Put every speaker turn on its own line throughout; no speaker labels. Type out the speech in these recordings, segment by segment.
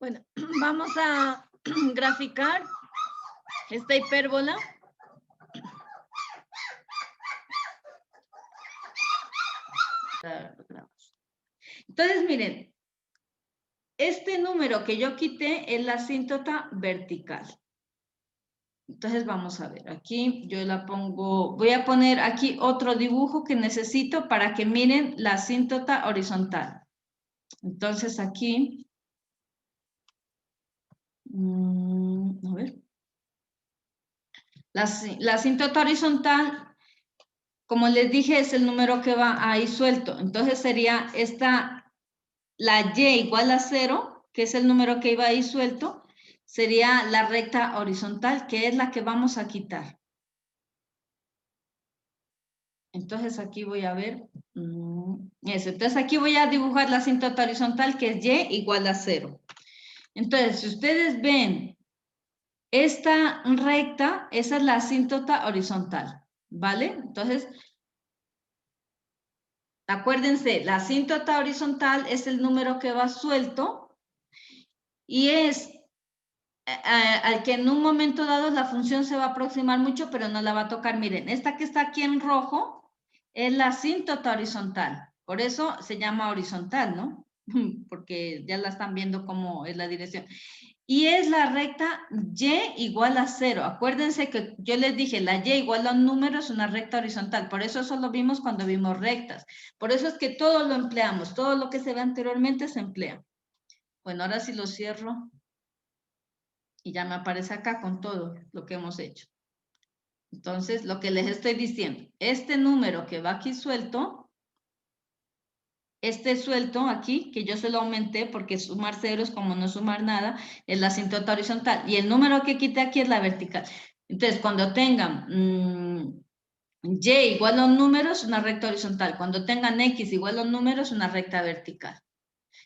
Bueno, vamos a graficar esta hipérbola. Entonces, miren, este número que yo quité es la asíntota vertical. Entonces, vamos a ver, aquí yo la pongo, voy a poner aquí otro dibujo que necesito para que miren la asíntota horizontal. Entonces, aquí, a ver. La asíntota horizontal, como les dije, es el número que va ahí suelto. Entonces sería esta, la y igual a 0, que es el número que iba ahí suelto, sería la recta horizontal, que es la que vamos a quitar. Entonces aquí voy a ver eso. Entonces aquí voy a dibujar la asíntota horizontal, que es y igual a 0. Entonces, si ustedes ven esta recta, esa es la asíntota horizontal, ¿vale? Entonces, acuérdense, la asíntota horizontal es el número que va suelto y es al que en un momento dado la función se va a aproximar mucho, pero no la va a tocar. Miren, esta que está aquí en rojo es la asíntota horizontal. Por eso se llama horizontal, ¿no? Porque ya la están viendo cómo es la dirección. Y es la recta y igual a 0. Acuérdense que yo les dije, la y igual a un número es una recta horizontal. Por eso eso lo vimos cuando vimos rectas. Por eso es que todo lo empleamos. Todo lo que se ve anteriormente se emplea. Bueno, ahora sí lo cierro. Y ya me aparece acá con todo lo que hemos hecho. Entonces, lo que les estoy diciendo, este número que va aquí suelto, este suelto aquí, que yo se lo aumenté porque sumar cero es como no sumar nada, es la asíntota horizontal. Y el número que quité aquí es la vertical. Entonces, cuando tengan y igual a un número es una recta horizontal. Cuando tengan x igual a un número es una recta vertical.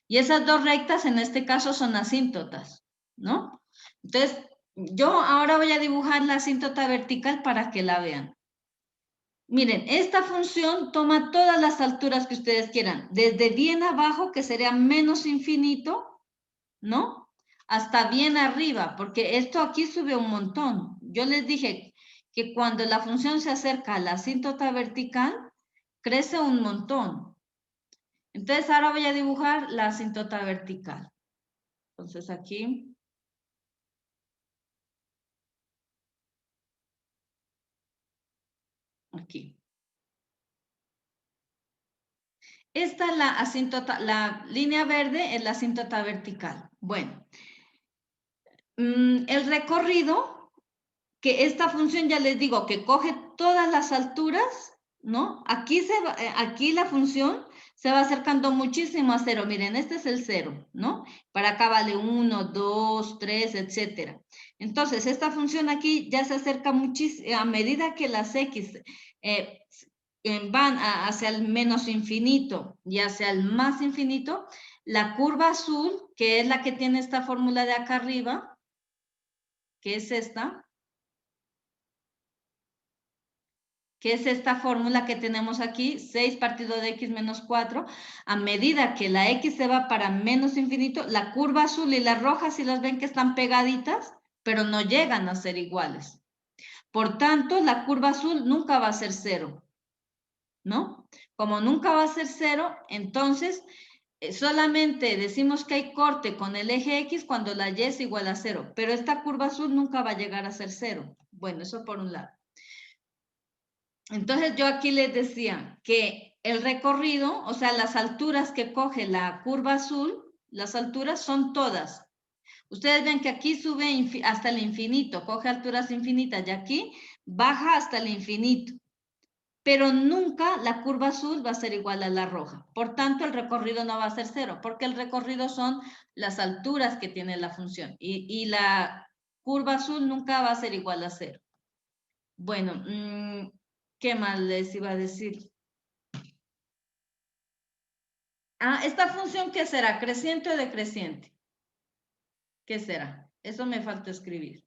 Y esas dos rectas en este caso son asíntotas, ¿no? Entonces, yo ahora voy a dibujar la asíntota vertical para que la vean. Miren, esta función toma todas las alturas que ustedes quieran, desde bien abajo, que sería menos infinito, ¿no? Hasta bien arriba, porque esto aquí sube un montón. Yo les dije que cuando la función se acerca a la asíntota vertical, crece un montón. Entonces, ahora voy a dibujar la asíntota vertical. Entonces, aquí. Aquí. Esta es la asíntota, la línea verde es la asíntota vertical. Bueno, el recorrido, que esta función ya les digo que coge todas las alturas, ¿no? Aquí la función se va acercando muchísimo a 0. Miren, este es el 0, ¿no? Para acá vale 1, 2, 3, etcétera. Entonces, esta función aquí ya se acerca muchísimo, a medida que las x van hacia el menos infinito y hacia el más infinito, la curva azul, que es la que tiene esta fórmula de acá arriba, que es esta, que es esta fórmula que tenemos aquí, 6 partido de x menos 4, a medida que la x se va para menos infinito, la curva azul y la roja, si las ven que están pegaditas, pero no llegan a ser iguales. Por tanto, la curva azul nunca va a ser 0, ¿no? Como nunca va a ser 0, entonces solamente decimos que hay corte con el eje X cuando la Y es igual a 0, pero esta curva azul nunca va a llegar a ser 0. Bueno, eso por un lado. Entonces yo aquí les decía que el recorrido, o sea, las alturas que coge la curva azul, las alturas son todas. Ustedes ven que aquí sube hasta el infinito, coge alturas infinitas y aquí baja hasta el infinito. Pero nunca la curva azul va a ser igual a la roja. Por tanto, el recorrido no va a ser 0, porque el recorrido son las alturas que tiene la función. Y la curva azul nunca va a ser igual a 0. Bueno, ¿qué más les iba a decir? ¿Esta función qué será? ¿Creciente o decreciente? ¿Qué será? Eso me falta escribir.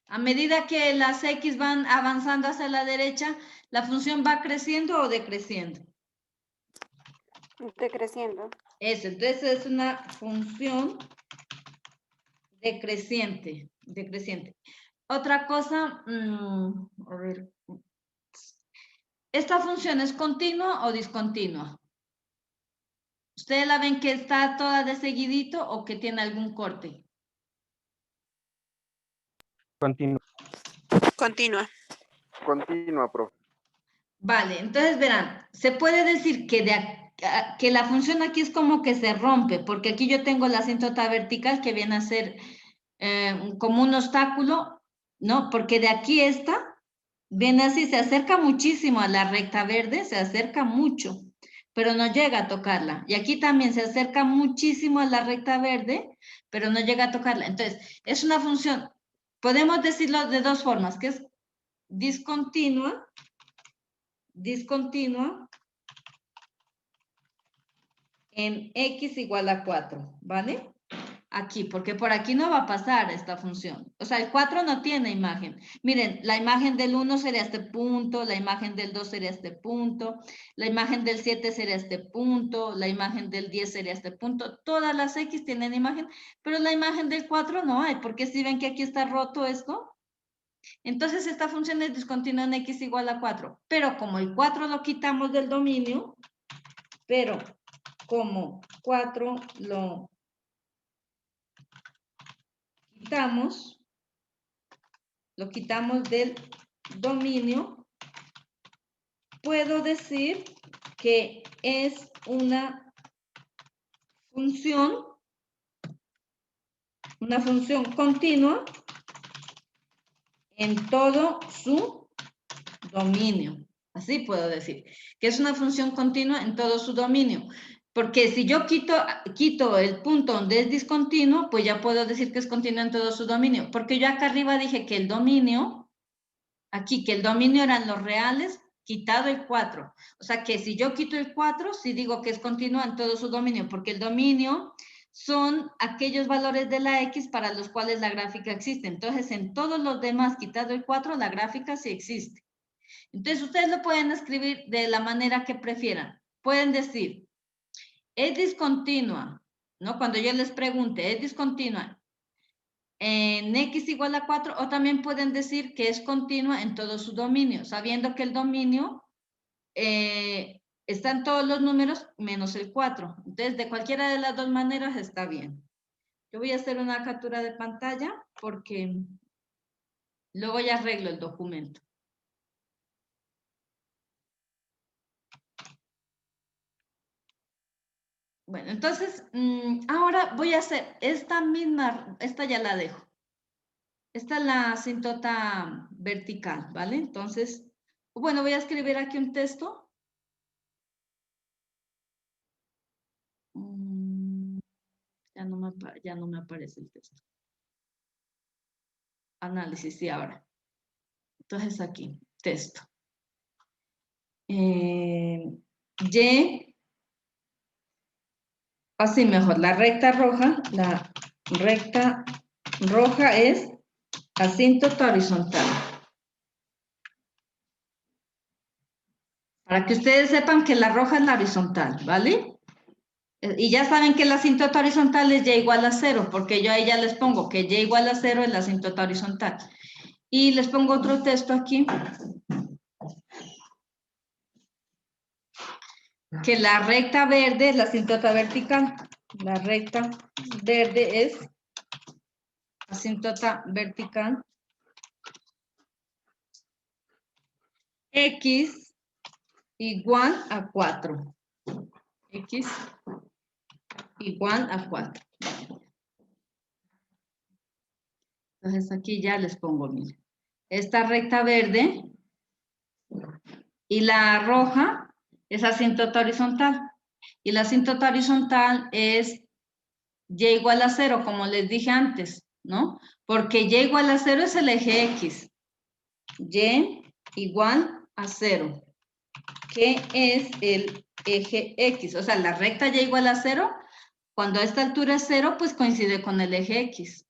A medida que las X van avanzando hacia la derecha, ¿la función va creciendo o decreciendo?
Decreciendo.
Eso, entonces es una función decreciente, decreciente. Otra cosa, a ver, ¿esta función es continua o discontinua? ¿Ustedes la ven que está toda de seguidito o que tiene algún corte?
Continúa.
Continua.
Continua, profe.
Vale, entonces verán, se puede decir que, que la función aquí es como que se rompe, porque aquí yo tengo la asíntota vertical que viene a ser como un obstáculo, ¿no? Porque de aquí esta viene así, se acerca muchísimo a la recta verde, se acerca mucho, pero no llega a tocarla. Y aquí también se acerca muchísimo a la recta verde, pero no llega a tocarla. Entonces, es una función, podemos decirlo de dos formas, que es discontinua en x igual a 4, ¿vale? Aquí, porque por aquí no va a pasar esta función. O sea, el 4 no tiene imagen. Miren, la imagen del 1 sería este punto, la imagen del 2 sería este punto, la imagen del 7 sería este punto, la imagen del 10 sería este punto. Todas las x tienen imagen, pero la imagen del 4 no hay, porque si ven que aquí está roto esto, entonces esta función es discontinua en x igual a 4. Pero como el 4 lo quitamos del dominio, pero como 4 lo quitamos del dominio, puedo decir que es una función continua en todo su dominio. Así puedo decir, que es una función continua en todo su dominio. Porque si yo quito el punto donde es discontinuo, pues ya puedo decir que es continua en todo su dominio. Porque yo acá arriba dije que el dominio, aquí, que el dominio eran los reales, quitado el 4. O sea que si yo quito el 4, sí digo que es continua en todo su dominio, porque el dominio son aquellos valores de la X para los cuales la gráfica existe. Entonces, en todos los demás, quitado el 4, la gráfica sí existe. Entonces, ustedes lo pueden escribir de la manera que prefieran. Pueden decir, es discontinua, ¿no? Cuando yo les pregunte, ¿es discontinua en x igual a 4? O también pueden decir que es continua en todo su dominio, sabiendo que el dominio está en todos los números menos el 4. Entonces, de cualquiera de las dos maneras está bien. Yo voy a hacer una captura de pantalla porque luego ya arreglo el documento. Bueno, entonces, ahora voy a hacer esta misma, esta ya la dejo. Esta es la asíntota vertical, ¿vale? Entonces, bueno, voy a escribir aquí un texto. Ya no me aparece el texto. Análisis, sí, ahora. Entonces aquí, texto. Y, así mejor, la recta roja es asíntota horizontal. Para que ustedes sepan que la roja es la horizontal, ¿vale? Y ya saben que la asíntota horizontal es y igual a 0, porque yo ahí ya les pongo que y igual a 0 es la asíntota horizontal. Y les pongo otro texto aquí. Que la recta verde es la asíntota vertical. La recta verde es asíntota vertical. X igual a 4. X igual a 4. Entonces aquí ya les pongo, miren, esta recta verde y la roja es asíntota horizontal. Y la asíntota horizontal es y igual a 0, como les dije antes, ¿no? Porque y igual a 0 es el eje X. Y igual a 0, que es el eje X. O sea, la recta y igual a 0, cuando a esta altura es 0, pues coincide con el eje X.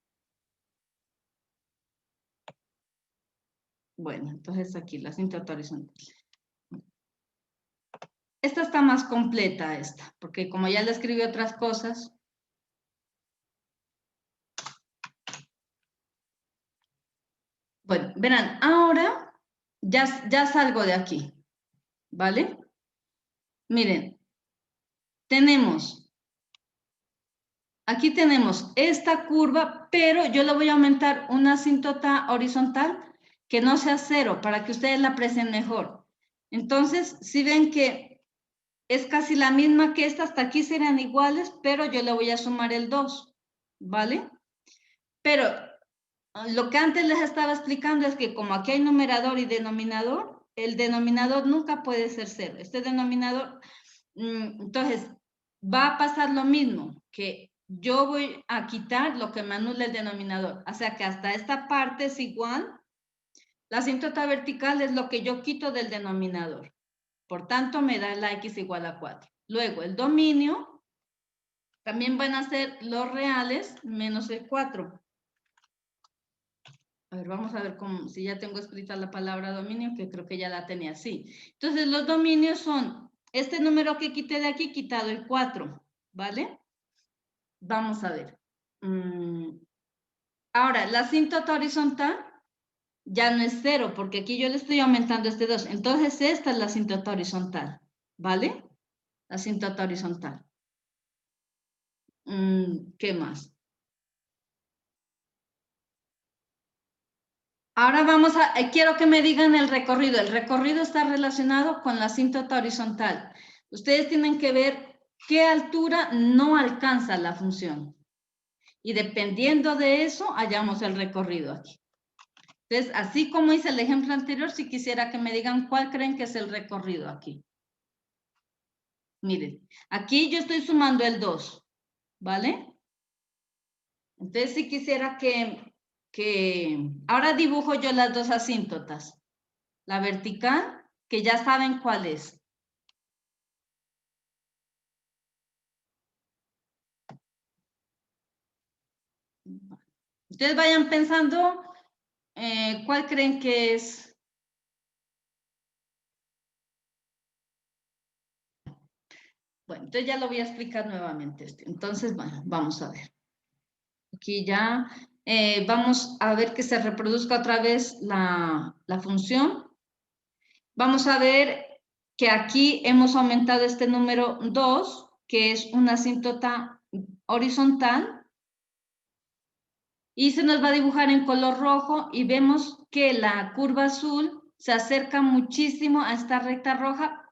Bueno, entonces aquí la asíntota horizontal. esta está más completa, esta, porque como ya le escribí otras cosas. Bueno, verán, ahora ya salgo de aquí, ¿vale? Miren, aquí tenemos esta curva, pero yo le voy a aumentar una asíntota horizontal que no sea 0 para que ustedes la aprecien mejor. Entonces, si ven que es casi la misma que esta, hasta aquí serían iguales, pero yo le voy a sumar el 2, ¿vale? Pero lo que antes les estaba explicando es que como aquí hay numerador y denominador, el denominador nunca puede ser 0. Este denominador, entonces, va a pasar lo mismo, que yo voy a quitar lo que me anula el denominador. O sea que hasta esta parte es igual. La asíntota vertical es lo que yo quito del denominador. Por tanto, me da la x igual a 4. Luego, el dominio también van a ser los reales menos el 4. A ver, vamos a ver si ya tengo escrita la palabra dominio, que creo que ya la tenía así. Entonces, los dominios son este número que quité de aquí, quitado el 4, ¿vale? Vamos a ver. Ahora, la asíntota horizontal ya no es 0, porque aquí yo le estoy aumentando este 2. Entonces, esta es la asíntota horizontal, ¿vale? La asíntota horizontal. ¿Qué más? Ahora quiero que me digan el recorrido. El recorrido está relacionado con la asíntota horizontal. Ustedes tienen que ver qué altura no alcanza la función. Y dependiendo de eso, hallamos el recorrido aquí. Entonces, así como hice el ejemplo anterior, si quisiera que me digan cuál creen que es el recorrido aquí. Miren, aquí yo estoy sumando el 2, ¿vale? Entonces, si quisiera que ahora dibujo yo las dos asíntotas. La vertical, que ya saben cuál es. Ustedes vayan pensando cuál creen que es. Bueno, entonces ya lo voy a explicar nuevamente. Entonces, bueno, vamos a ver. Aquí ya vamos a ver que se reproduzca otra vez la función. Vamos a ver que aquí hemos aumentado este número 2, que es una asíntota horizontal. Y se nos va a dibujar en color rojo y vemos que la curva azul se acerca muchísimo a esta recta roja,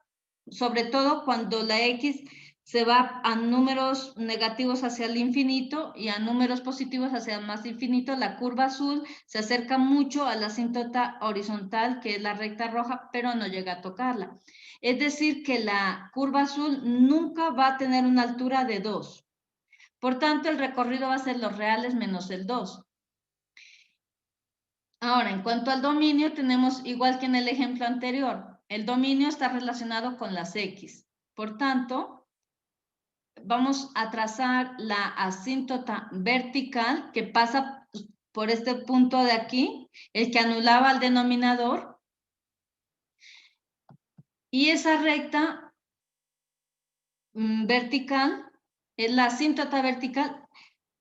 sobre todo cuando la X se va a números negativos hacia el infinito y a números positivos hacia el más infinito. La curva azul se acerca mucho a la asíntota horizontal, que es la recta roja, pero no llega a tocarla. Es decir, que la curva azul nunca va a tener una altura de 2. Por tanto, el recorrido va a ser los reales menos el 2. Ahora, en cuanto al dominio, tenemos igual que en el ejemplo anterior. El dominio está relacionado con las X. Por tanto, vamos a trazar la asíntota vertical que pasa por este punto de aquí, el que anulaba al denominador. Y esa recta vertical es la asíntota vertical,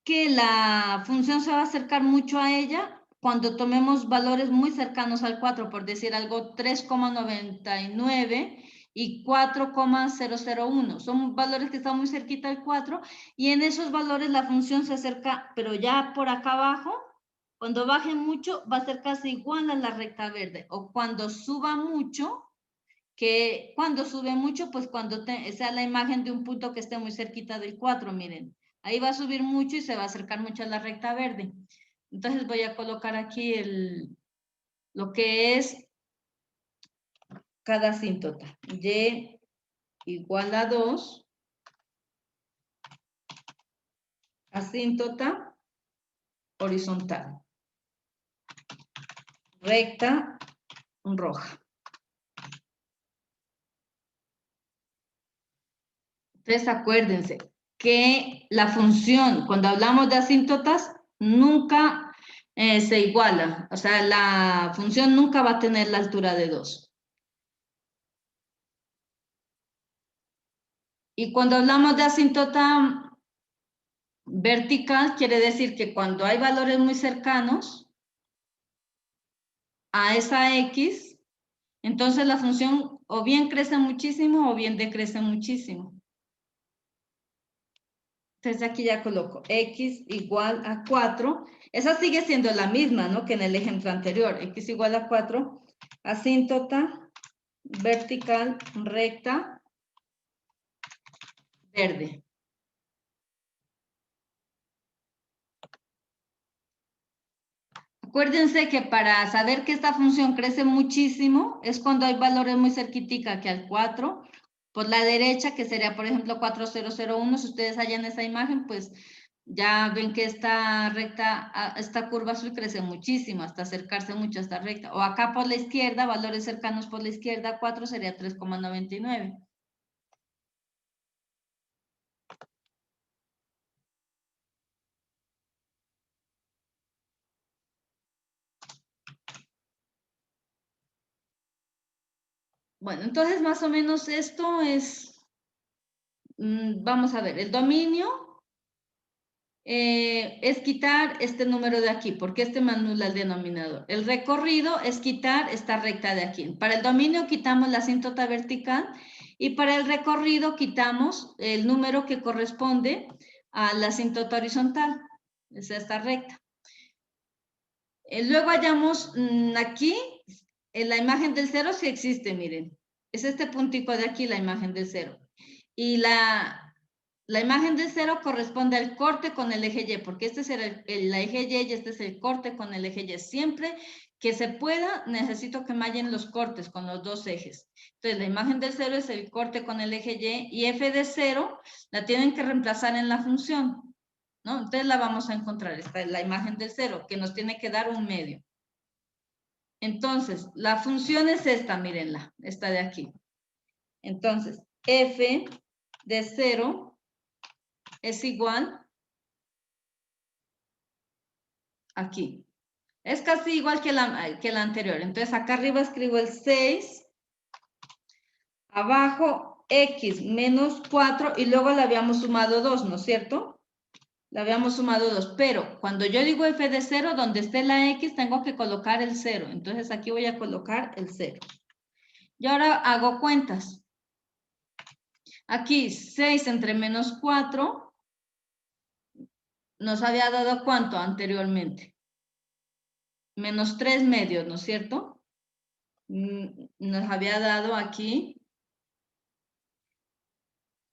que la función se va a acercar mucho a ella cuando tomemos valores muy cercanos al 4, por decir algo, 3,99 y 4,001. Son valores que están muy cerquita del 4 y en esos valores la función se acerca, pero ya por acá abajo, cuando baje mucho va a ser casi igual a la recta verde, o cuando suba mucho, que cuando sube mucho, pues cuando sea la imagen de un punto que esté muy cerquita del 4, miren. Ahí va a subir mucho y se va a acercar mucho a la recta verde. Entonces voy a colocar aquí lo que es cada asíntota. Y igual a 2, asíntota horizontal. Recta roja. Entonces acuérdense que la función, cuando hablamos de asíntotas, nunca se iguala. O sea, la función nunca va a tener la altura de 2. Y cuando hablamos de asíntota vertical, quiere decir que cuando hay valores muy cercanos a esa X, entonces la función o bien crece muchísimo o bien decrece muchísimo. Entonces aquí ya coloco X igual a 4. Esa sigue siendo la misma, ¿no? Que en el ejemplo anterior. X igual a 4. Asíntota vertical recta verde. Acuérdense que para saber que esta función crece muchísimo es cuando hay valores muy cerquitica que al 4. Por la derecha, que sería, por ejemplo, 4001, si ustedes hallan esa imagen, pues ya ven que esta recta, esta curva azul crece muchísimo, hasta acercarse mucho a esta recta. O acá por la izquierda, valores cercanos por la izquierda, 4 sería 3,99. Bueno, entonces más o menos esto es, vamos a ver, el dominio es quitar este número de aquí, porque este me anula el denominador. El recorrido es quitar esta recta de aquí. Para el dominio quitamos la asíntota vertical y para el recorrido quitamos el número que corresponde a la asíntota horizontal, es esta recta. Luego hallamos aquí, en la imagen del cero sí existe, miren. Es este puntico de aquí la imagen del cero. Y la imagen del cero corresponde al corte con el eje Y, porque este es el eje Y y este es el corte con el eje Y. Siempre que se pueda, necesito que me hallen los cortes con los dos ejes. Entonces, la imagen del cero es el corte con el eje Y f de 0 la tienen que reemplazar en la función, ¿no? Entonces la vamos a encontrar, esta es la imagen del cero, que nos tiene que dar un medio. Entonces, la función es esta, mírenla, esta de aquí. Entonces, f de 0 es igual aquí. Es casi igual que la anterior. Entonces, acá arriba escribo el 6, abajo x menos 4 y luego le habíamos sumado 2, ¿no es cierto? Le habíamos sumado 2, pero cuando yo digo f de 0, donde esté la x, tengo que colocar el 0. Entonces, aquí voy a colocar el 0. Y ahora hago cuentas. Aquí 6 entre menos 4 nos había dado ¿cuánto anteriormente? Menos 3 medios, ¿no es cierto? Nos había dado aquí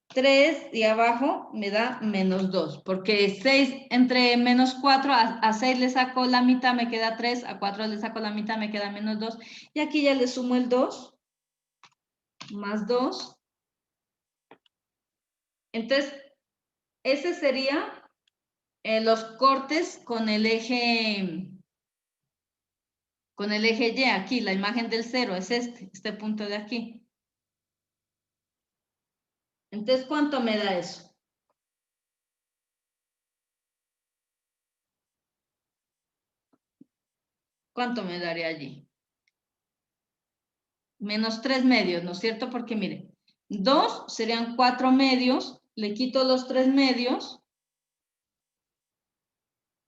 3 y abajo me da menos 2, porque 6 entre menos 4, a 6 le saco la mitad, me queda 3, a 4 le saco la mitad, me queda menos 2, y aquí ya le sumo el 2, más 2. Entonces, ese sería los cortes con el eje Y, aquí, la imagen del 0 es este punto de aquí. Entonces, ¿cuánto me da eso? ¿Cuánto me daría allí? Menos 3 medios, ¿no es cierto? Porque mire, 2 serían 4 medios, le quito los 3 medios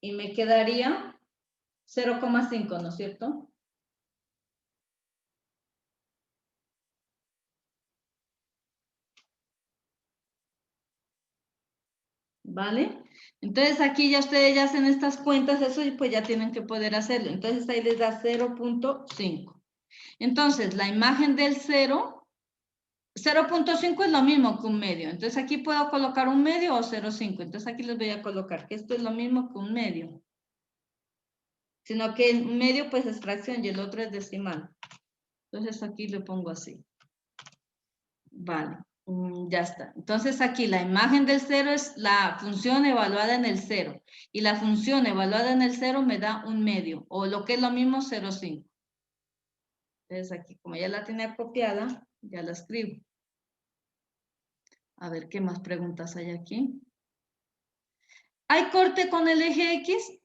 y me quedaría 0,5, ¿no es cierto? ¿Vale? Entonces aquí ya ustedes ya hacen estas cuentas, eso y pues ya tienen que poder hacerlo. Entonces ahí les da 0,5. Entonces la imagen del 0,5 es lo mismo que un medio. Entonces aquí puedo colocar un medio o 0,5. Entonces aquí les voy a colocar que esto es lo mismo que un medio. Sino que el medio pues es fracción y el otro es decimal. Entonces aquí le pongo así. Vale, ya está. Entonces aquí la imagen del 0 es la función evaluada en el 0. Y la función evaluada en el 0 me da un medio. O lo que es lo mismo 0,5. Entonces aquí como ya la tenía copiada, ya la escribo. A ver, ¿qué más preguntas hay aquí? ¿Hay corte con el eje X?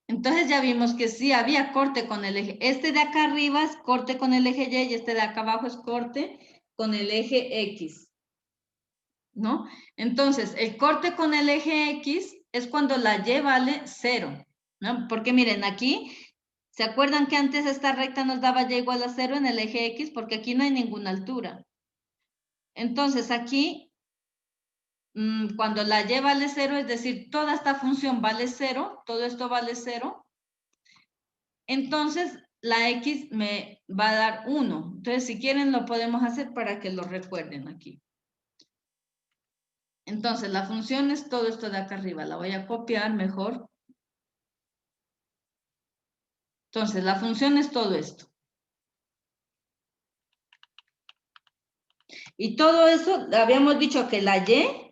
Entonces ya vimos que sí había corte con el eje. Este de acá arriba es corte con el eje Y y este de acá abajo es corte con el eje X. ¿no? Entonces, el corte con el eje X es cuando la Y vale 0, ¿no? Porque miren, aquí, ¿se acuerdan que antes esta recta nos daba Y igual a 0 en el eje X? Porque aquí no hay ninguna altura. Entonces, aquí, cuando la Y vale 0, es decir, toda esta función vale 0, todo esto vale 0, entonces la X me va a dar 1. Entonces, si quieren, lo podemos hacer para que lo recuerden aquí. Entonces, la función es todo esto de acá arriba. La voy a copiar mejor. Entonces, la función es todo esto. Y todo eso, habíamos dicho que la Y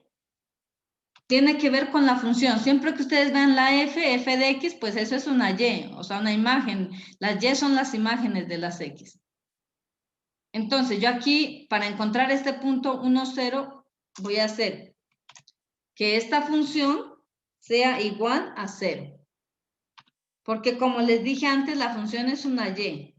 tiene que ver con la función. Siempre que ustedes vean la f de X, pues eso es una Y, o sea, una imagen. Las Y son las imágenes de las X. Entonces, yo aquí, para encontrar este punto 1, 0, voy a hacer que esta función sea igual a 0. Porque como les dije antes, la función es una Y.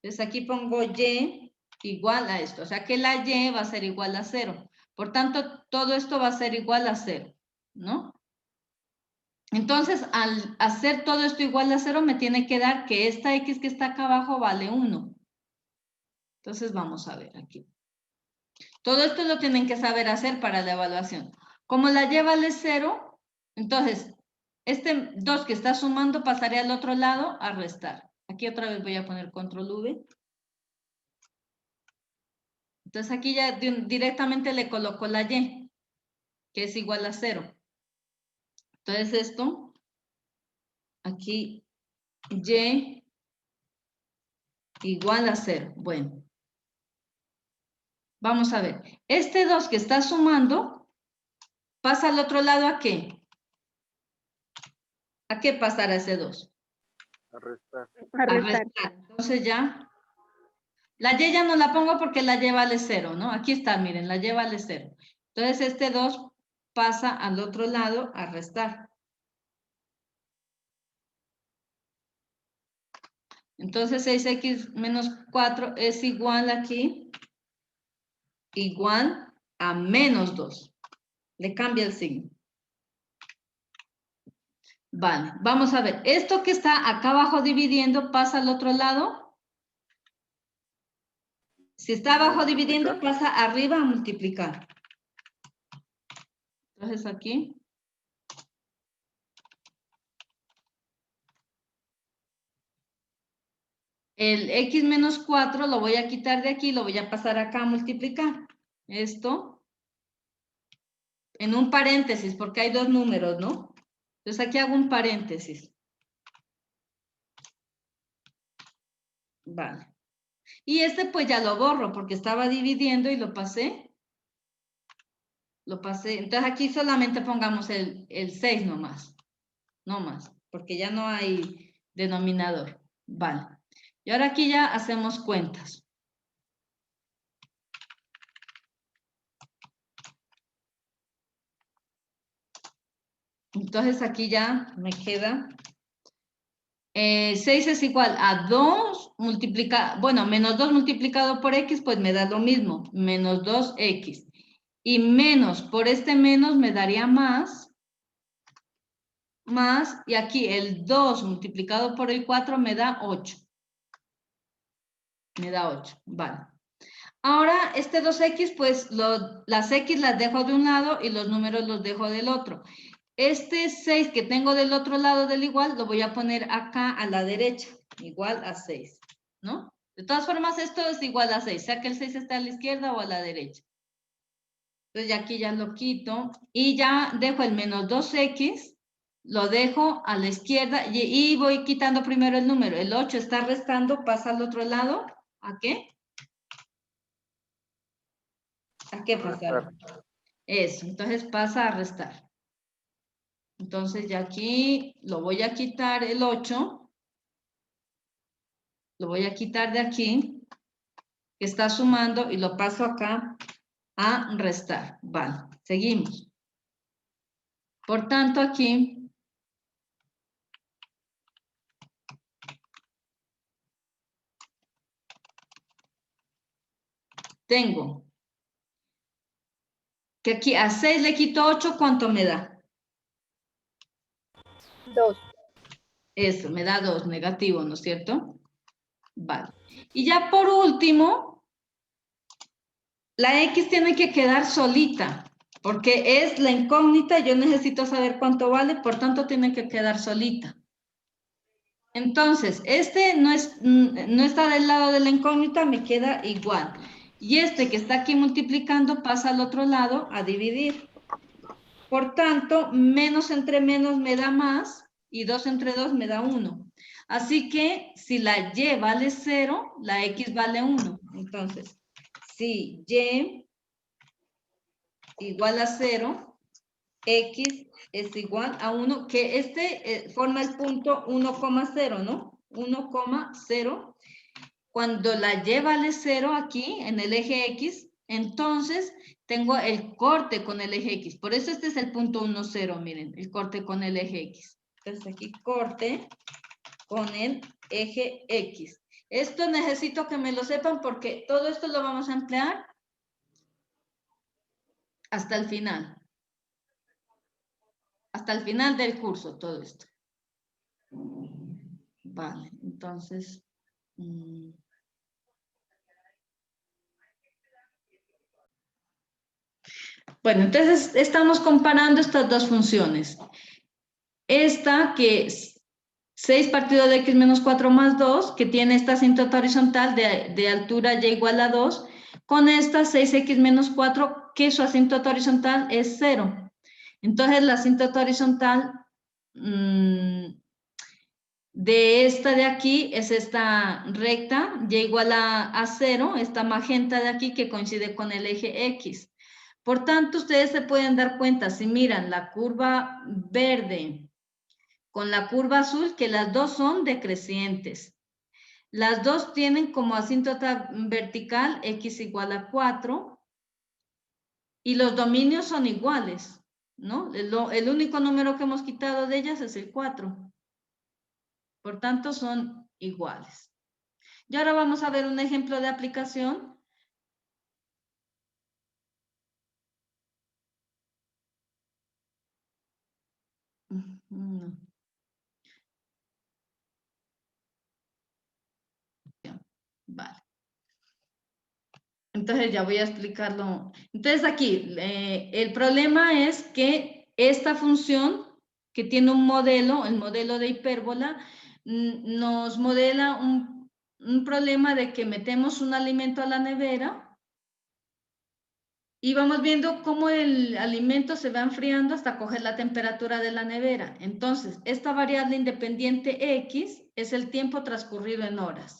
Entonces aquí pongo Y igual a esto. O sea que la Y va a ser igual a 0. Por tanto, todo esto va a ser igual a 0, ¿no? Entonces, al hacer todo esto igual a 0, me tiene que dar que esta X que está acá abajo vale 1. Entonces, vamos a ver aquí. Todo esto lo tienen que saber hacer para la evaluación. Como la Y vale 0, entonces, este 2 que está sumando pasaría al otro lado a restar. Aquí otra vez voy a poner control V. Entonces aquí ya directamente le coloco la Y, que es igual a 0. Entonces esto, aquí Y igual a 0. Bueno, vamos a ver. Este 2 que está sumando, ¿pasa al otro lado a qué? ¿A qué pasará ese 2?
A restar.
A restar. Entonces ya, la Y ya no la pongo porque la Y vale 0, ¿no? Aquí está, miren, la Y vale 0. Entonces este 2 pasa al otro lado a restar. Entonces 6x menos 4 es igual aquí, igual a menos 2. Le cambia el signo. Vale, vamos a ver. Esto que está acá abajo dividiendo pasa al otro lado. Si está abajo dividiendo, pasa arriba a multiplicar. Entonces aquí. El x menos 4 lo voy a quitar de aquí, lo voy a pasar acá a multiplicar. Esto en un paréntesis, porque hay dos números, ¿no? Entonces aquí hago un paréntesis. Vale. Y este pues ya lo borro porque estaba dividiendo y lo pasé. Lo pasé. Entonces aquí solamente pongamos el 6 nomás. No más, porque ya no hay denominador. Vale. Y ahora aquí ya hacemos cuentas. Entonces aquí ya me queda 6 es igual a 2 multiplicado, bueno, menos 2 multiplicado por x, pues me da lo mismo, menos 2x. Y menos, por este menos me daría más, y aquí el 2 multiplicado por el 4 me da 8. Me da 8, vale. Ahora, este 2x, pues las x las dejo de un lado y los números los dejo del otro. Este 6 que tengo del otro lado del igual, lo voy a poner acá a la derecha, igual a 6, ¿no? De todas formas, esto es igual a 6, sea que el 6 está a la izquierda o a la derecha. Entonces, ya aquí ya lo quito y ya dejo el menos 2x, lo dejo a la izquierda y voy quitando primero el número. El 8 está restando, pasa al otro lado. ¿A qué? ¿A qué pasar? Eso, entonces pasa a restar. Entonces ya aquí lo voy a quitar el 8. Lo voy a quitar de aquí, que está sumando, y lo paso acá a restar. Vale, seguimos. Por tanto, aquí tengo Que aquí a 6 le quito 8, ¿cuánto me da?
2.
Eso, me da 2, negativo, ¿no es cierto? Vale. Y ya por último, la X tiene que quedar solita, porque es la incógnita, yo necesito saber cuánto vale, por tanto tiene que quedar solita. Entonces, este no está del lado de la incógnita, me queda igual. Y este que está aquí multiplicando pasa al otro lado a dividir. Por tanto, menos entre menos me da más y 2 entre 2 me da 1. Así que si la Y vale 0, la X vale 1. Entonces, si Y igual a 0, X es igual a 1, que este forma el punto 1,0, ¿no? 1,0. Cuando la Y vale 0 aquí, en el eje X, entonces tengo el corte con el eje X. Por eso este es el punto 1, 0, miren, el corte con el eje X. Entonces aquí corte con el eje X. Esto necesito que me lo sepan porque todo esto lo vamos a emplear hasta el final. Hasta el final del curso, todo esto. Vale, entonces... Bueno, entonces estamos comparando estas dos funciones. Esta que es 6 partido de x menos 4 más 2, que tiene esta asíntota horizontal de altura y igual a 2, con esta 6x menos 4, que su asíntota horizontal es 0. Entonces la asíntota horizontal de esta de aquí es esta recta, y igual a 0, esta magenta de aquí que coincide con el eje X. Por tanto, ustedes se pueden dar cuenta, si miran la curva verde con la curva azul, que las dos son decrecientes. Las dos tienen como asíntota vertical x igual a 4 y los dominios son iguales, ¿no? El único número que hemos quitado de ellas es el 4. Por tanto, son iguales. Y ahora vamos a ver un ejemplo de aplicación. Vale. Entonces ya voy a explicarlo. Entonces aquí, el problema es que esta función que tiene un modelo, el modelo de hipérbola, nos modela un problema de que metemos un alimento a la nevera y vamos viendo cómo el alimento se va enfriando hasta coger la temperatura de la nevera. Entonces, esta variable independiente X es el tiempo transcurrido en horas.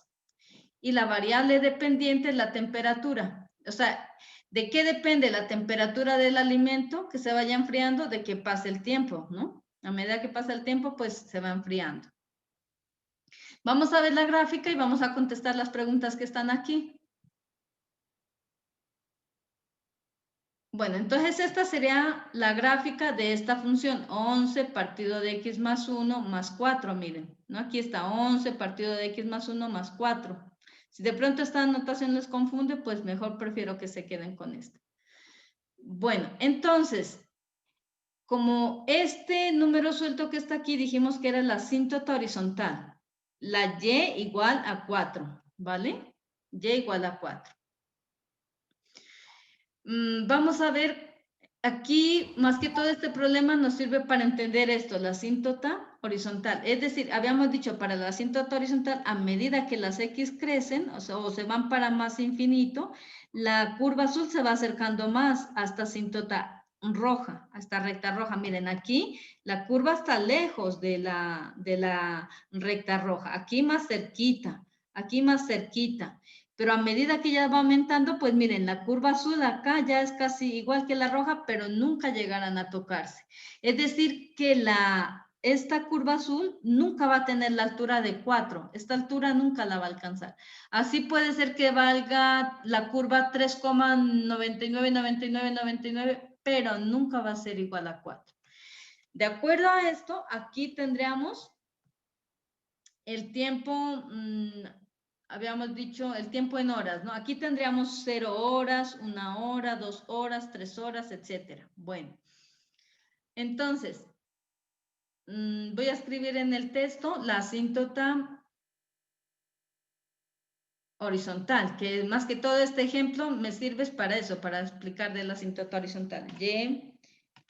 Y la variable dependiente es la temperatura. O sea, ¿de qué depende la temperatura del alimento que se vaya enfriando? De que pase el tiempo, ¿no? A medida que pasa el tiempo, pues se va enfriando. Vamos a ver la gráfica y vamos a contestar las preguntas que están aquí. Bueno, entonces esta sería la gráfica de esta función, 11 partido de x más 1 más 4, miren, ¿no? Aquí está 11 partido de x más 1 más 4. Si de pronto esta anotación les confunde, pues mejor prefiero que se queden con esto. Bueno, entonces, como este número suelto que está aquí, dijimos que era la asíntota horizontal, la y igual a 4, ¿vale? Y igual a 4. Vamos a ver, aquí más que todo este problema nos sirve para entender esto, la asíntota horizontal. Es decir, habíamos dicho para la asíntota horizontal, a medida que las X crecen, o se van para más infinito, la curva azul se va acercando más a esta asíntota roja, a esta recta roja. Miren, aquí la curva está lejos de la recta roja, aquí más cerquita, aquí más cerquita. Pero a medida que ya va aumentando, pues miren, la curva azul acá ya es casi igual que la roja, pero nunca llegarán a tocarse. Es decir, que esta curva azul nunca va a tener la altura de 4. Esta altura nunca la va a alcanzar. Así puede ser que valga la curva 3,999999, pero nunca va a ser igual a 4. De acuerdo a esto, aquí tendríamos el tiempo habíamos dicho el tiempo en horas, ¿no? Aquí tendríamos 0 horas, 1 hora, 2 horas, 3 horas, etcétera. Bueno, entonces, voy a escribir en el texto la asíntota horizontal, que más que todo este ejemplo me sirve para eso, para explicar de la asíntota horizontal. Y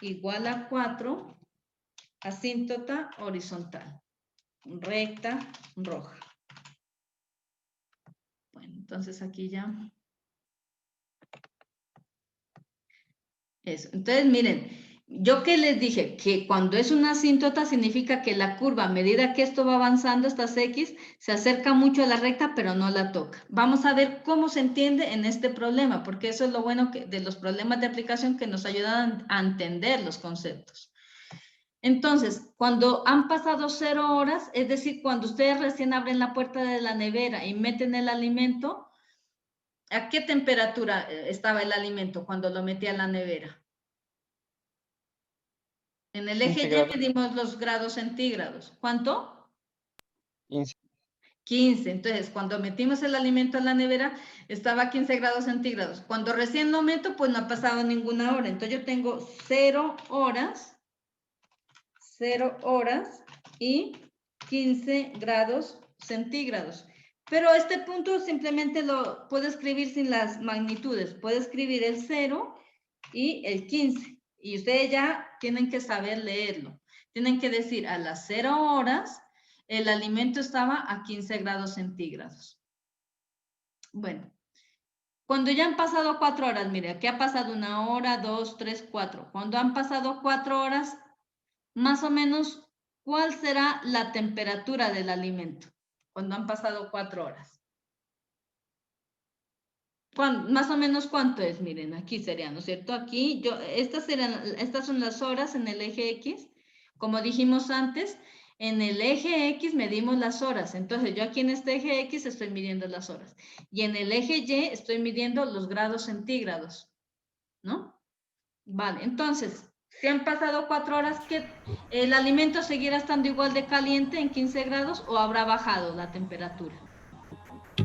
igual a 4, asíntota horizontal, recta, roja. Bueno, entonces aquí ya. Eso. Entonces, miren, yo que les dije que cuando es una asíntota significa que la curva, a medida que esto va avanzando, estas X, se acerca mucho a la recta, pero no la toca. Vamos a ver cómo se entiende en este problema, porque eso es lo bueno de los problemas de aplicación que nos ayudan a entender los conceptos. Entonces, cuando han pasado 0 horas, es decir, cuando ustedes recién abren la puerta de la nevera y meten el alimento, ¿a qué temperatura estaba el alimento cuando lo metí a la nevera? En el eje
15
Y
grados.
medimos los grados centígrados. ¿Cuánto?
15.
15. Entonces, cuando metimos el alimento en la nevera, estaba a 15 grados centígrados. Cuando recién lo meto, pues no ha pasado ninguna hora. Entonces, yo tengo 0 horas y 15 grados centígrados. Pero este punto simplemente lo puedo escribir sin las magnitudes. Puedo escribir el 0 y el 15. Y ustedes ya tienen que saber leerlo. Tienen que decir a las 0 horas el alimento estaba a 15 grados centígrados. Bueno, cuando ya han pasado 4 horas, mire, aquí ha pasado 1 hora, 2, 3, 4. Cuando han pasado 4 horas, más o menos, ¿cuál será la temperatura del alimento? Cuando han pasado 4 horas. Más o menos cuánto es, miren, aquí sería, ¿no es cierto? Aquí, estas son las horas en el eje X. Como dijimos antes, en el eje X medimos las horas. Entonces, yo aquí en este eje X estoy midiendo las horas. Y en el eje Y estoy midiendo los grados centígrados, ¿no? Vale, entonces, si han pasado 4 horas, ¿qué, el alimento seguirá estando igual de caliente en 15 grados o habrá bajado la temperatura?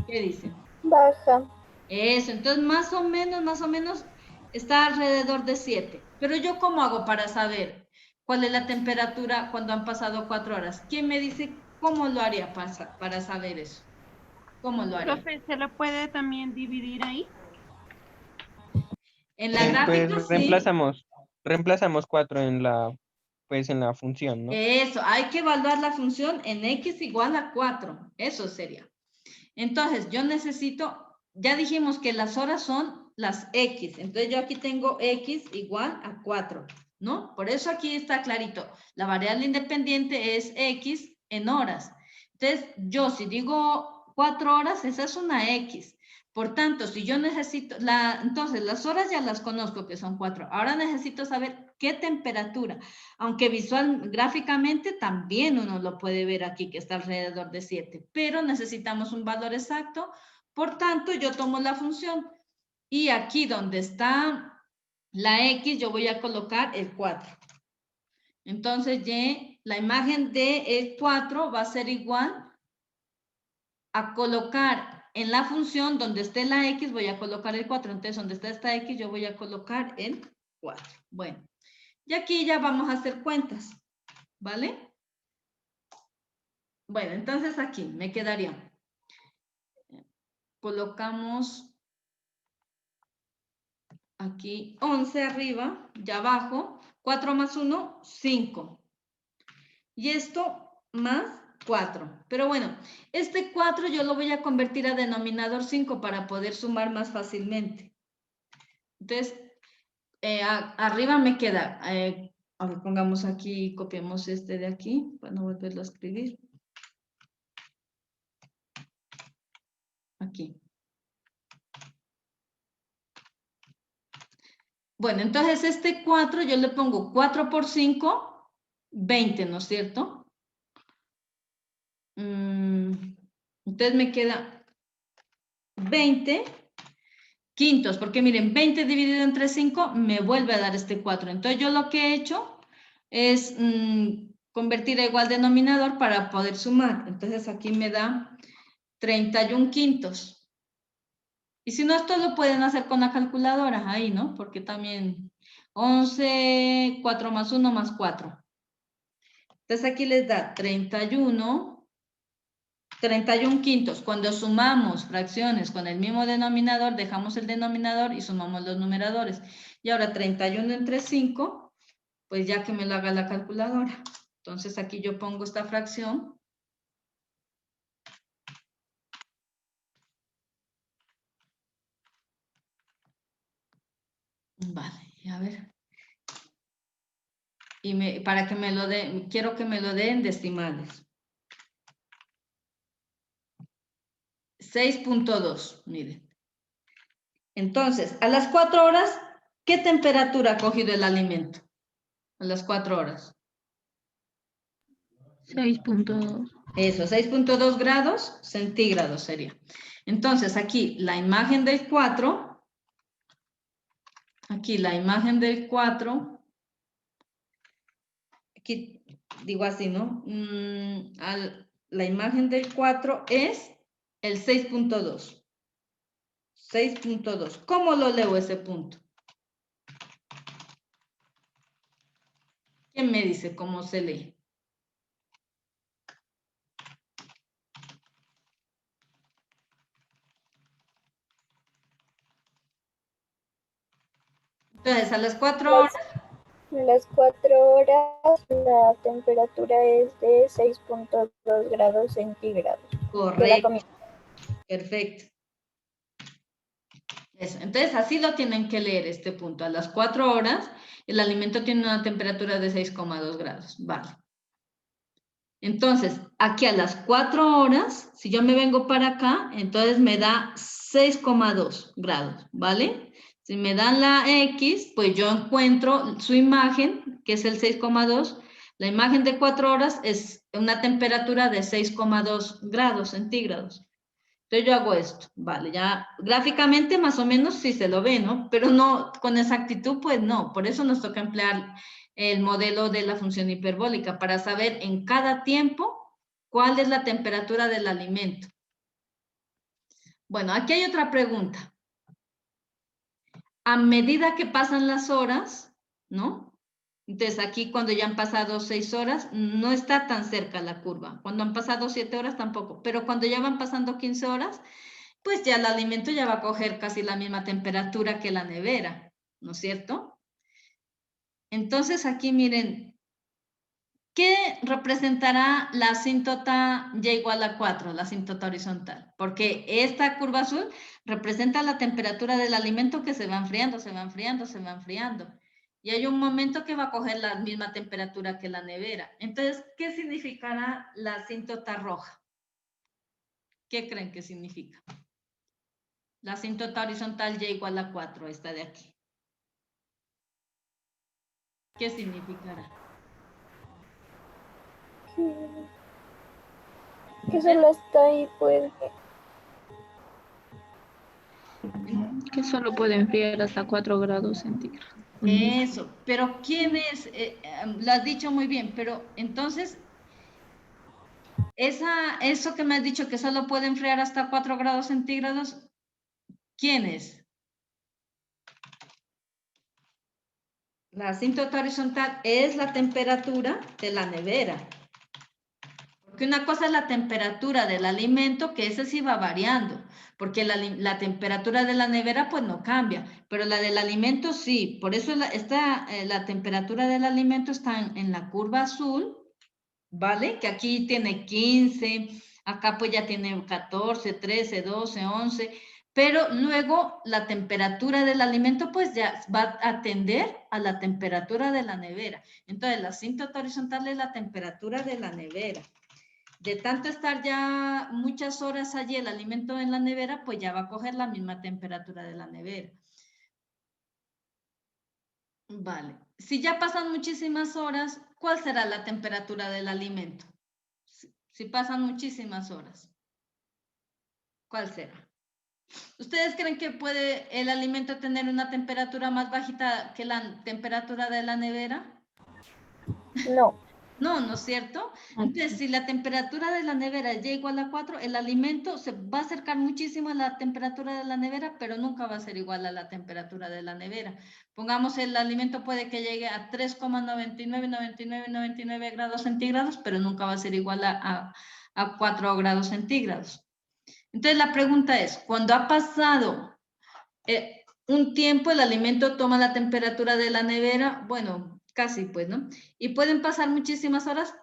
¿Qué dicen?
Baja.
Eso, entonces más o menos está alrededor de 7. Pero yo, ¿cómo hago para saber cuál es la temperatura cuando han pasado 4 horas? ¿Quién me dice cómo lo haría para saber eso? ¿Cómo lo haría?
Profe, ¿se lo puede también dividir ahí?
En la gráfica,
Pues
sí.
reemplazamos 4 en la función, ¿no?
Eso, hay que evaluar la función en X igual a 4. Eso sería. Entonces, yo necesito, ya dijimos que las horas son las X. Entonces, yo aquí tengo X igual a 4, ¿no? Por eso aquí está clarito. La variable independiente es X en horas. Entonces, yo si digo 4 horas, esa es una X. Por tanto, si yo necesito, entonces las horas ya las conozco que son 4. Ahora necesito saber qué temperatura. Aunque gráficamente también uno lo puede ver aquí que está alrededor de 7, pero necesitamos un valor exacto. Por tanto, yo tomo la función y aquí donde está la X, yo voy a colocar el 4. Entonces, la imagen del 4 va a ser igual a colocar en la función donde esté la X, voy a colocar el 4. Entonces, donde está esta X, yo voy a colocar el 4. Bueno, y aquí ya vamos a hacer cuentas, ¿vale? Bueno, entonces aquí me quedaría. Colocamos aquí 11 arriba y abajo, 4 más 1, 5. Y esto más 4. Pero bueno, este 4 yo lo voy a convertir a denominador 5 para poder sumar más fácilmente. Entonces, arriba me queda, ahora pongamos aquí, copiemos este de aquí para no volverlo a escribir. Aquí. Bueno, entonces este 4 yo le pongo 4 por 5, 20, ¿no es cierto? Entonces me queda 20 quintos, porque miren, 20 dividido entre 5 me vuelve a dar este 4. Entonces yo lo que he hecho es convertir a igual denominador para poder sumar. Entonces aquí me da 31 quintos. Y si no, esto lo pueden hacer con la calculadora ahí, ¿no? Porque también 11, 4 más 1 más 4. Entonces aquí les da 31 quintos. Cuando sumamos fracciones con el mismo denominador, dejamos el denominador y sumamos los numeradores. Y ahora 31 entre 5, pues ya que me lo haga la calculadora. Entonces aquí yo pongo esta fracción. Vale, a ver. Y para que me lo den, quiero que me lo den decimales. 6.2, miren. Entonces, a las 4 horas, ¿qué temperatura ha cogido el alimento? A las 4 horas.
6.2.
Eso, 6.2 grados centígrados sería. Entonces, aquí la imagen del 4. Aquí la imagen del 4. Aquí digo así, ¿no? La imagen del 4 es el 6.2. 6.2. ¿Cómo lo leo ese punto? ¿Quién me dice cómo se lee? Entonces, a las 4 horas.
Las 4 horas la temperatura es de 6.2 grados centígrados. De la
Correcto.
comida.
Perfecto. Eso. Entonces, así lo tienen que leer este punto. A las 4 horas, el alimento tiene una temperatura de 6,2 grados. Vale. Entonces, aquí a las 4 horas, si yo me vengo para acá, entonces me da 6,2 grados, ¿vale? Si me dan la X, pues yo encuentro su imagen, que es el 6,2. La imagen de 4 horas es una temperatura de 6,2 grados centígrados. Entonces yo hago esto, vale, ya gráficamente más o menos sí se lo ve, ¿no? Pero no, con exactitud pues no, por eso nos toca emplear el modelo de la función hiperbólica para saber en cada tiempo cuál es la temperatura del alimento. Bueno, aquí hay otra pregunta. A medida que pasan las horas, ¿no? Entonces aquí cuando ya han pasado 6 horas, no está tan cerca la curva. Cuando han pasado 7 horas tampoco, pero cuando ya van pasando 15 horas, pues ya el alimento ya va a coger casi la misma temperatura que la nevera, ¿no es cierto? Entonces aquí miren, ¿qué representará la asíntota y igual a 4, la asíntota horizontal? Porque esta curva azul representa la temperatura del alimento que se va enfriando, se va enfriando, se va enfriando. Y hay un momento que va a coger la misma temperatura que la nevera. Entonces, ¿qué significará la asíntota roja? ¿Qué creen que significa? La asíntota horizontal y igual a 4, esta de aquí. ¿Qué significará?
Que solo está ahí, pues.
Que solo puede enfriar hasta 4 grados centígrados.
Eso, pero ¿quién es? Lo has dicho muy bien, pero entonces, eso que me has dicho que solo puede enfriar hasta 4 grados centígrados, ¿quién es? La asíntota horizontal es la temperatura de la nevera. Porque una cosa es la temperatura del alimento, que ese sí va variando, porque la temperatura de la nevera pues no cambia, pero la del alimento sí. Por eso la temperatura del alimento está en la curva azul, ¿vale? Que aquí tiene 15, acá pues ya tiene 14, 13, 12, 11, pero luego la temperatura del alimento pues ya va a tender a la temperatura de la nevera. Entonces la asíntota horizontal es la temperatura de la nevera. De tanto estar ya muchas horas allí el alimento en la nevera, pues ya va a coger la misma temperatura de la nevera. Vale. Si ya pasan muchísimas horas, ¿cuál será la temperatura del alimento? Si pasan muchísimas horas, ¿cuál será? ¿Ustedes creen que puede el alimento tener una temperatura más bajita que la temperatura de la nevera?
No.
No, ¿no es cierto? Entonces, si la temperatura de la nevera llega igual a 4, el alimento se va a acercar muchísimo a la temperatura de la nevera, pero nunca va a ser igual a la temperatura de la nevera. Pongamos, el alimento puede que llegue a 3,99 grados centígrados, pero nunca va a ser igual a 4 grados centígrados. Entonces, la pregunta es, cuando ha pasado un tiempo, el alimento toma la temperatura de la nevera, bueno, casi pues, ¿no? Y pueden pasar muchísimas horas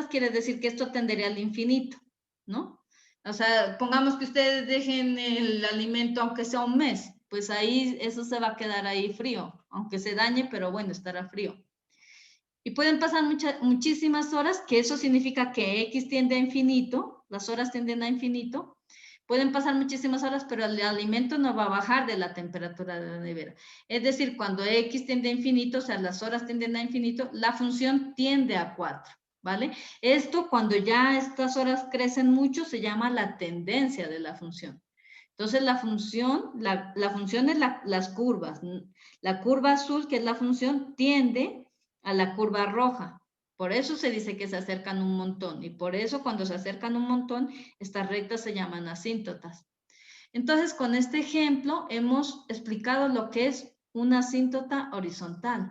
quiere decir que esto tendería al infinito, ¿no? O sea, pongamos que ustedes dejen el alimento aunque sea un mes, pues ahí eso se va a quedar ahí frío, aunque se dañe, pero bueno, estará frío. Y pueden pasar muchísimas horas, que eso significa que X tiende a infinito, las horas tienden a infinito. Pueden pasar muchísimas horas, pero el alimento no va a bajar de la temperatura de la nevera. Es decir, cuando X tiende a infinito, o sea, las horas tienden a infinito, la función tiende a 4, ¿vale? Esto, cuando ya estas horas crecen mucho, se llama la tendencia de la función. Entonces, la función es las curvas. La curva azul, que es la función, tiende a la curva roja. Por eso se dice que se acercan un montón, y por eso cuando se acercan un montón, estas rectas se llaman asíntotas. Entonces, con este ejemplo hemos explicado lo que es una asíntota horizontal.